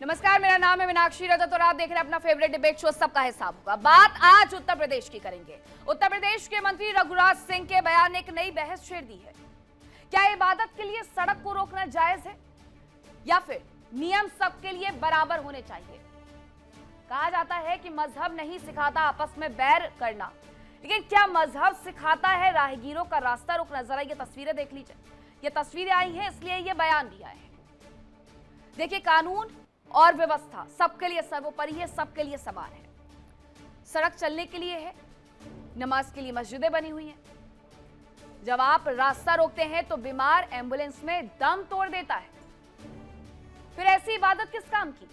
नमस्कार, मेरा नाम है मीनाक्षी रजत और आप देख रहे हैं अपना फेवरेट डिबेट शो सबका हिसाब होगा। बात आज उत्तर प्रदेश की करेंगे। उत्तर प्रदेश के मंत्री रघुराज सिंह के बयान ने एक नई बहस छेड़ दी है। क्या इबादत के लिए सड़क को रोकना जायज है या फिर नियम सबके लिए बराबर होने चाहिए? कहा जाता है कि मजहब नहीं सिखाता आपस में बैर करना, लेकिन क्या मजहब सिखाता है राहगीरों का रास्ता रोकना? जरा ये तस्वीरें देख लीजिए। ये तस्वीरें आई हैं इसलिए ये बयान दिया है। देखिए, कानून और व्यवस्था सबके लिए सर्वोपरि है, सबके लिए समान है। सड़क चलने के लिए है, नमाज के लिए मस्जिदें बनी हुई हैं। जब आप रास्ता रोकते हैं तो बीमार एम्बुलेंस में दम तोड़ देता है। फिर ऐसी इबादत किस काम की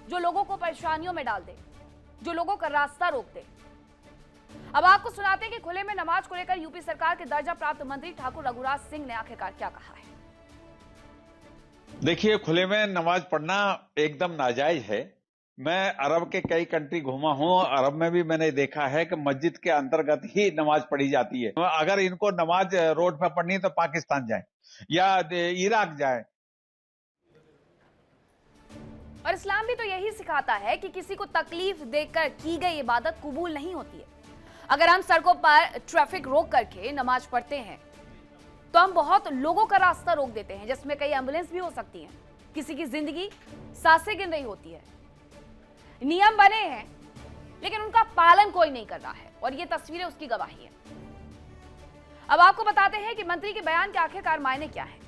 जो लोगों को परेशानियों में डाल दे, जो लोगों का रास्ता रोक दे? अब आपको सुनाते हैं कि खुले में नमाज को लेकर यूपी सरकार के दर्जा प्राप्त मंत्री ठाकुर रघुराज सिंह ने आखिरकार क्या कहा है। देखिए, खुले में नमाज पढ़ना एकदम नाजायज है। मैं अरब के कई कंट्री घूमा हूँ। अरब में भी मैंने देखा है कि मस्जिद के अंतर्गत ही नमाज पढ़ी जाती है। अगर इनको नमाज रोड पर पढ़नी है तो पाकिस्तान जाए या इराक जाए। और इस्लाम भी तो यही सिखाता है कि किसी को तकलीफ देकर की गई इबादत कबूल नहीं होती है। अगर हम सड़कों पर ट्रैफिक रोक करके नमाज पढ़ते हैं तो हम बहुत लोगों का रास्ता रोक देते हैं, जिसमें कई एम्बुलेंस भी हो सकती हैं। किसी की जिंदगी सांसें गिन रही होती है। नियम बने हैं लेकिन उनका पालन कोई नहीं कर रहा है और ये तस्वीरें उसकी गवाही है। अब आपको बताते हैं कि मंत्री के बयान के आखिरकार मायने क्या है।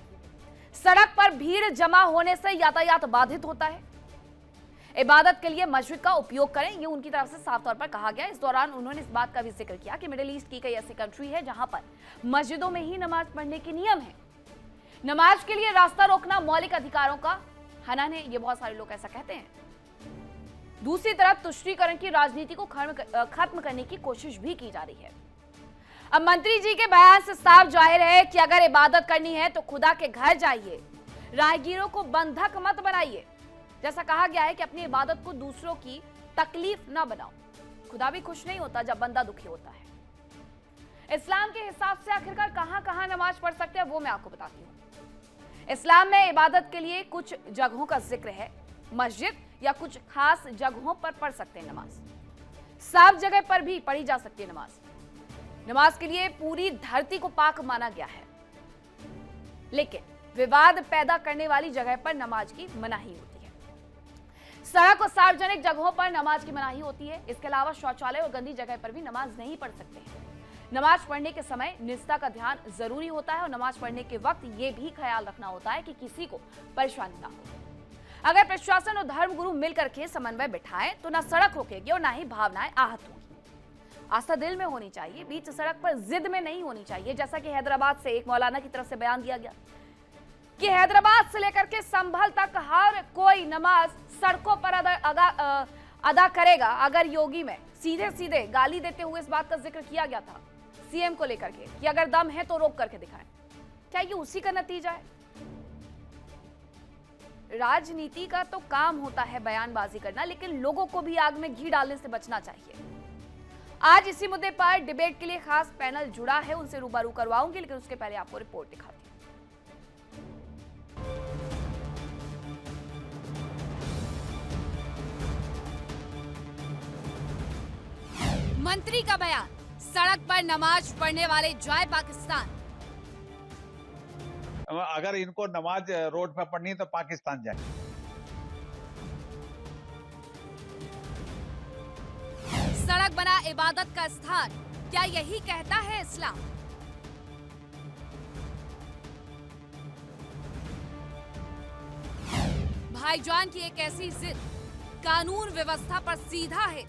सड़क पर भीड़ जमा होने से यातायात बाधित होता है। इबादत के लिए मस्जिद का उपयोग करें, ये उनकी तरफ से साफ तौर पर कहा गया। इस दौरान उन्होंने इस बात का भी जिक्र किया कि मिडिल ईस्ट की कई ऐसी कंट्री है जहां पर मस्जिदों में ही नमाज पढ़ने के नियम है। नमाज के लिए रास्ता रोकना मौलिक अधिकारों का हनन है, ये बहुत सारे लोग ऐसा कहते हैं। दूसरी तरफ तुष्टीकरण की राजनीति को खत्म करने की कोशिश भी की जा रही है। अब मंत्री जी के बयान से साफ जाहिर है कि अगर इबादत करनी है तो खुदा के घर जाइए, राहगीरों को बंधक मत बनाइए। जैसा कहा गया है कि अपनी इबादत को दूसरों की तकलीफ ना बनाओ। खुदा भी खुश नहीं होता जब बंदा दुखी होता है। इस्लाम के हिसाब से आखिरकार कहां कहां नमाज पढ़ सकते हैं वो मैं आपको बताती हूं। इस्लाम में इबादत के लिए कुछ जगहों का जिक्र है। मस्जिद या कुछ खास जगहों पर पढ़ सकते हैं नमाज। साफ जगह पर भी पढ़ी जा सकती है नमाज। नमाज के लिए पूरी धरती को पाक माना गया है, लेकिन विवाद पैदा करने वाली जगह पर नमाज की मनाही होती है। सड़क और सार्वजनिक जगहों पर नमाज की मनाही होती है। इसके अलावा शौचालय और गंदी जगह पर भी नमाज नहीं पढ़ सकते हैं। नमाज पढ़ने के समय निजता का ध्यान जरूरी होता है और नमाज पढ़ने के वक्त ये भी ख्याल रखना होता है कि किसी को परेशानी ना हो। अगर प्रशासन और धर्मगुरु मिलकर के समन्वय बिठाएं तो ना सड़क रुकेगी और ना ही भावनाएं आहत होंगी। आस्था दिल में होनी चाहिए, बीच सड़क पर जिद में नहीं होनी चाहिए। जैसा कि हैदराबाद से एक मौलाना की तरफ से बयान दिया गया कि हैदराबाद से लेकर के संभल तक हर कोई नमाज सड़कों पर अदा करेगा। अगर योगी में सीधे सीधे गाली देते हुए इस बात का जिक्र किया गया था सीएम को लेकर के कि अगर दम है तो रोक करके दिखाएं, क्या ये उसी का नतीजा है? राजनीति का तो काम होता है बयानबाजी करना, लेकिन लोगों को भी आग में घी डालने से बचना चाहिए। आज इसी मुद्दे पर डिबेट के लिए खास पैनल जुड़ा है, उनसे रूबरू करवाऊंगी, लेकिन उसके पहले आपको रिपोर्ट दिखाती हूं। मंत्री का बयान, सड़क पर नमाज पढ़ने वाले जाए पाकिस्तान। अगर इनको नमाज रोड पर पढ़नी है तो पाकिस्तान जाए। सड़क बना इबादत का स्थान, क्या यही कहता है इस्लाम? भाईजान की एक ऐसी जिद कानून व्यवस्था पर सीधा है।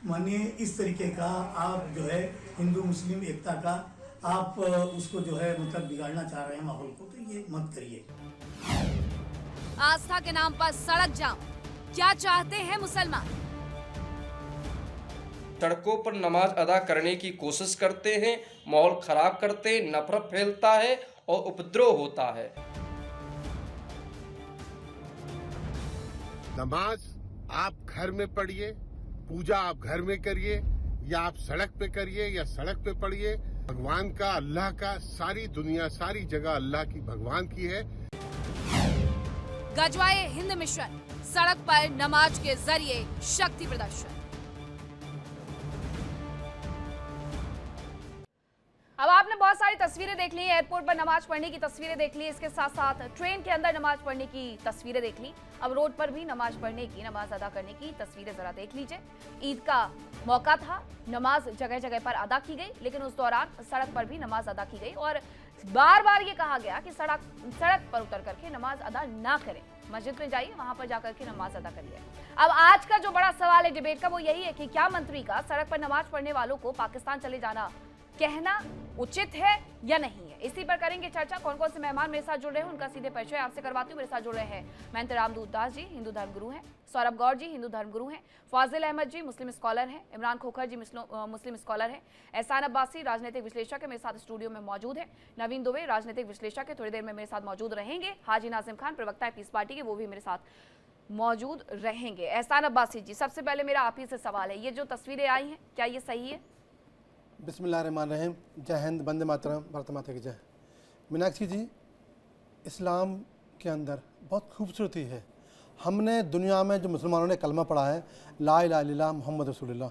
मानिए इस तरीके का आप जो है हिंदू मुस्लिम एकता का आप उसको जो है मतलब बिगाड़ना चाह रहे हैं माहौल को, तो ये मत करिए। आस्था के नाम पर सड़क जाम, क्या चाहते हैं मुसलमान? सड़कों पर नमाज अदा करने की कोशिश करते हैं, माहौल खराब करते हैं, नफरत फैलता है और उपद्रव होता है। नमाज आप घर में पढ़िए, पूजा आप घर में करिए या आप सड़क पे करिए या सड़क पे पढ़िए। भगवान का, अल्लाह का, सारी दुनिया सारी जगह अल्लाह की, भगवान की है। गजवाए हिंद मिशन, सड़क पर नमाज के जरिए शक्ति प्रदर्शन। अब आपने बहुत सारी तस्वीरें देख ली, एयरपोर्ट पर नमाज पढ़ने की तस्वीरें देख ली, इसके साथ साथ ट्रेन के अंदर नमाज पढ़ने की तस्वीरें देख ली। अब रोड पर भी नमाज पढ़ने की, नमाज अदा करने की तस्वीरें जरा देख लीजिए। ईद का मौका था, नमाज जगह जगह पर अदा की गई, लेकिन उस दौरान सड़क पर भी नमाज अदा की गई और बार बार ये कहा गया कि सड़क पर उतर करके नमाज अदा ना करें, मस्जिद में जाइए, वहां पर जाकर के नमाज अदा करिए। अब आज का जो बड़ा सवाल है डिबेट का वो यही है कि क्या मंत्री का सड़क पर नमाज पढ़ने वालों को पाकिस्तान चले जाना कहना उचित है या नहीं है। इसी पर करेंगे चर्चा। कौन कौन से मेहमान मेरे साथ जुड़ रहे हैं उनका सीधे परिचय आपसे करवाती हूँ। मेरे साथ जुड़ रहे हैं महंत रामदूत दास जी, हिंदू धर्मगुरु हैं, सौरभ गौर जी, हिंदू धर्मगुरु हैं, फाजिल अहमद जी, मुस्लिम स्कॉलर हैं, इमरान खोखर जी, मुस्लिम स्कॉलर हैं, एहसान अब्बासी, राजनीतिक विश्लेषक है, मेरे साथ स्टूडियो में मौजूद है, नवीन दुबे, राजनीतिक विश्लेषक है, थोड़ी देर में मेरे साथ मौजूद रहेंगे, हाजी नाजिम खान, प्रवक्ता है पीस पार्टी के, वो भी मेरे साथ मौजूद रहेंगे। एहसान अब्बासी जी, सबसे पहले मेरा आप ही से सवाल है, ये जो तस्वीरें आई हैं क्या ये सही है? बिस्मिल्लाहिर्रहमानिर्रहीम। जय हिंद, वंदे मातरम, भारत माता की जय। मीनाक्षी जी, इस्लाम के अंदर बहुत खूबसूरती है। हमने दुनिया में जो मुसलमानों ने कलमा पढ़ा है, ला इलाहा इल्लल्लाह मुहम्मद रसूलुल्लाह,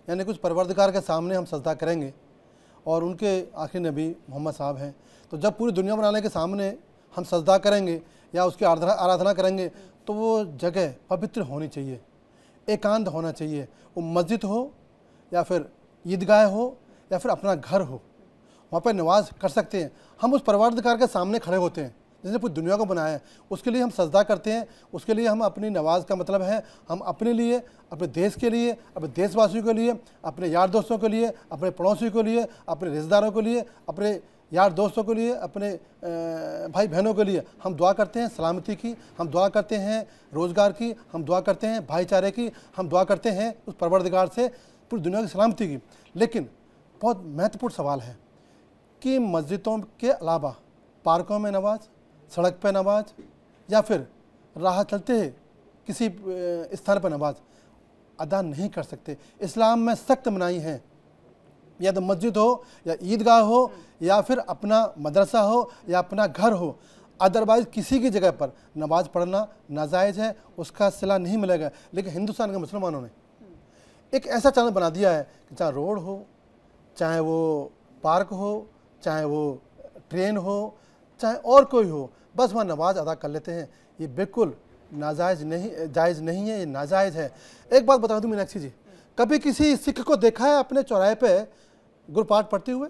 यानी कुछ परवरदिगार के सामने हम सजदा करेंगे और उनके आखिरी नबी मोहम्मद साहब हैं, तो जब पूरी दुनिया बनाने के सामने हम सजदा करेंगे या उसकी आराधना करेंगे तो वो जगह पवित्र होनी चाहिए, एकांत होना चाहिए। वो मस्जिद हो या फिर ईदगाह हो या फिर अपना घर हो, वहाँ पर नमाज कर सकते हैं। हम उस परवरदिगार के सामने खड़े होते हैं जिसने पूरी दुनिया को बनाया है, उसके लिए हम सजदा करते हैं। उसके लिए हम अपनी नमाज का मतलब है हम अपने लिए, अपने देश के लिए, अपने देशवासियों के लिए, अपने यार दोस्तों के लिए, अपने पड़ोसियों के लिए, अपने रिश्तेदारों के लिए, अपने यार दोस्तों के लिए, अपने भाई बहनों के लिए हम दुआ करते हैं सलामती की, हम दुआ करते हैं रोज़गार की, हम दुआ करते हैं भाईचारे की, हम दुआ करते हैं उस परवरदिगार से पूरी दुनिया की सलामती की। लेकिन बहुत महत्वपूर्ण सवाल है कि मस्जिदों के अलावा पार्कों में नमाज, सड़क पर नमाज या फिर राह चलते किसी स्थान पर नमाज अदा नहीं कर सकते। इस्लाम में सख्त मनाही है, या तो मस्जिद हो या ईदगाह हो या फिर अपना मदरसा हो या अपना घर हो, अदरवाइज़ किसी की जगह पर नमाज पढ़ना नाजायज़ है, उसका सिला नहीं मिलेगा। लेकिन हिंदुस्तान के मुसलमानों ने एक ऐसा चैनल बना दिया है कि चाहे रोड हो, चाहे वो पार्क हो, चाहे वो ट्रेन हो, चाहे और कोई हो, बस वहाँ नमाज अदा कर लेते हैं। ये बिल्कुल नाजायज़ नहीं, जायज़ नहीं है, ये नाजायज़ है। एक बात बता दूँ मीनाक्षी जी, कभी किसी सिख को देखा है अपने चौराहे पे गुरपाठ पढ़ते हुए?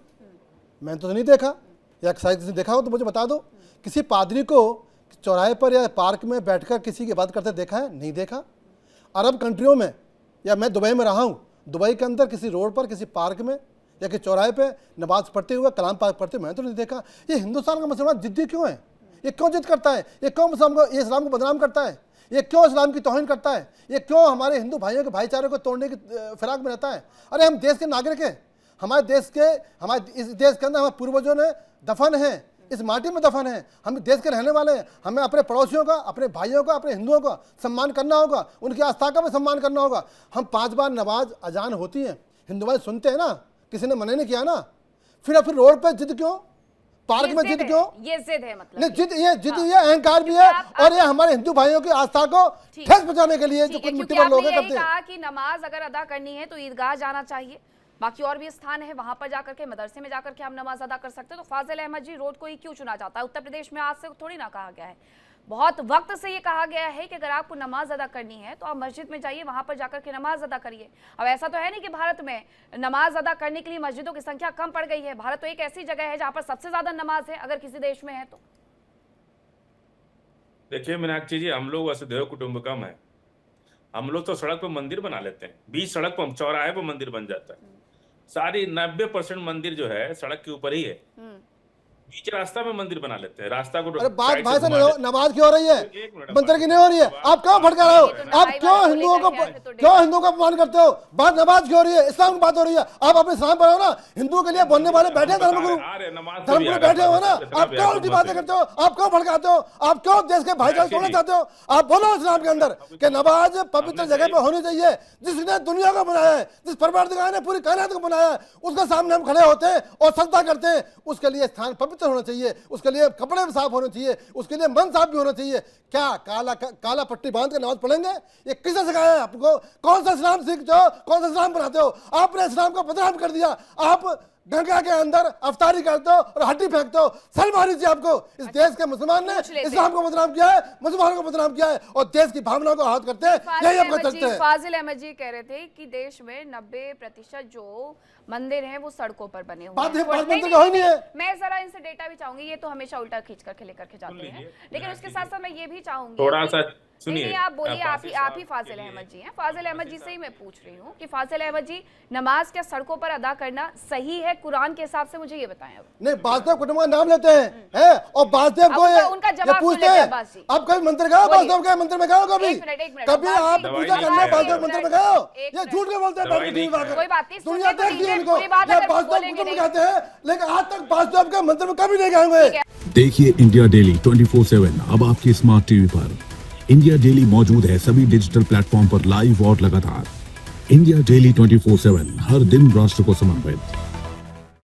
मैंने तो नहीं देखा, या शायद किसी देखा हो तो मुझे बता दो। किसी पादरी को चौराहे पर या पार्क में बैठकर किसी की बात करते देखा है? नहीं देखा। अरब कंट्रियों में, या मैं दुबई में रहा हूँ, दुबई के अंदर किसी रोड पर, किसी पार्क में या कि चौराहे पे नमाज पढ़ते हुए, कलाम पाक पढ़ते हुए मैंने तो नहीं देखा। ये हिंदुस्तान का मुसलमान जिद्दी क्यों है? ये क्यों जिद करता है? ये क्यों ये इस्लाम को बदनाम करता है? ये क्यों इस्लाम की तौहीन करता है? ये क्यों हमारे हिंदू भाइयों के भाईचारे को तोड़ने की फिराक में रहता है? अरे हम देश के नागरिक हैं, हमारे इस देश के अंदर हमारे पूर्वजों ने दफन हैं, इस माटी में दफन है, हम देश के रहने वाले हैं। हमें अपने पड़ोसियों का, अपने भाइयों का, अपने हिंदुओं का सम्मान करना होगा, उनकी आस्था का भी सम्मान करना होगा। हम 5 बार नमाज अजान होती है, हिंदू भाई सुनते हैं ना, किसी ने मना नहीं किया ना, फिर रोड पर जिद क्यों, पार्क में जिद क्यों? ये जिद है, मतलब नहीं, जिद ये अहंकार भी है, और ये हमारे हिंदू भाइयों की आस्था को ठेस पहुंचाने के लिए जो कुछ मिट्टी पर लोग करते हैं। कहा कि नमाज अगर अदा करनी है तो ईदगाह जाना चाहिए, बाकी और भी स्थान है वहां पर जाकर के, मदरसे में जाकर के हम नमाज अदा कर सकते हैं। तो फाजिल अहमद जी, रोड को ही क्यों चुना जाता है? उत्तर प्रदेश में आज से थोड़ी ना कहा गया है, बहुत वक्त से ये कहा गया है कि अगर आपको नमाज अदा करनी है तो आप मस्जिद में जाइए, वहां पर जाकर के नमाज अदा करिए। अब ऐसा तो है नहीं कि भारत में नमाज अदा करने के लिए मस्जिदों की संख्या कम पड़ गई है। भारत तो एक ऐसी जगह है जहां पर सबसे ज्यादा नमाज है, अगर किसी देश में है तो। देखिए मीनाक्षी जी, हम लोग वसुधैव कुटुंबकम है, हम लोग तो सड़क पर मंदिर बना लेते हैं, बीच सड़क पर, चौराहे पर मंदिर बन जाता है। सारी 90% मंदिर जो है सड़क के ऊपर ही है, बीच रास्ता में मंदिर बना लेते हैं, रास्ता को। अरे बात भाई से नमाज क्यों हो रही है, मंदिर की नहीं हो रही है? आप क्यों भड़का रहे हो? आप क्यों हिंदुओं को अपमान करते हो? बात नमाज की हो रही है, इस्लाम की बात हो रही है। आप अपने इस्लाम पर हो ना, हिंदुओं के लिए बोलने वाले बैठे धर्मगुरु बैठे हो ना, आप क्यों उल्टी बातें करते हो? आप क्यों भड़काते हो? आप क्यों देश के भाईचारे तोड़ना चाहते हो? आप बोलो इस्लाम के अंदर कि नमाज पवित्र जगह पे होनी चाहिए। जिसने दुनिया को बनाया है, जिस परवरदिगार ने पूरी कायनात को बनाया है, उसके सामने हम खड़े होते हैं और सजदा करते हैं, उसके लिए स्थान पवित्र पवित्र होना चाहिए, उसके लिए कपड़े भी साफ होने चाहिए, उसके लिए मन साफ भी होना चाहिए। क्या काला पट्टी बांध कर नमाज पढ़ेंगे? ये किसने सिखाया है आपको? कौन सा इस्लाम सीखते हो, कौन सा इस्लाम बनाते हो? आपने इस्लाम को बदनाम कर दिया। आप गंगा के अंदर अफ्तारी करते हो और हड्डी फेंकते हो। शर्म आनी चाहिए आपको। इस देश के मुसलमान ने इस्लाम को बदनाम किया है, मुसलमानों को बदनाम किया है और देश की भावनाओं को आहत करते हैं। यही आपको चलते हैं। फाजिल अहमद जी कह रहे थे कि देश में 90% जो मंदिर हैं वो सड़कों पर बने हुए हैं। मैं जरा इनसे डेटा भी चाहूंगी, ये तो हमेशा उल्टा खींच करके लेकर के जाते हैं, लेकिन उसके साथ साथ मैं ये भी चाहूंगी थोड़ा सा नहीं, आप बोलिए, आप ही फाजिल अहमद जी हैं। फाजिल अहमद जी से ही मैं पूछ रही हूँ कि फाजिल अहमद जी, नमाज क्या सड़कों पर अदा करना सही है कुरान के हिसाब से? मुझे ये बताएं। अब नहीं, बासदेव कुटुंब का नाम लेते हैं और बासदेव को उनका जवाब पूछते हैं आप कभी मंदिर गए? बासदेव के मंदिर में गए? कभी आप पूजा करने बासदेव मंदिर में गए? ये झूठ के बोलते हैं। कोई बात नहीं, दुनिया देखती है इनको, बासदेव कुटुंब कहते हैं, लेकिन आज तक बासदेव के मंदिर में कभी नहीं गए होंगे। देखिए इंडिया डेली 24/7 अब आपकी स्मार्ट टीवी पर। इंडिया डेली मौजूद है सभी डिजिटल प्लेटफॉर्म पर लाइव और लगातार। इंडिया डेली 24/7 हर दिन राष्ट्र को समर्पित।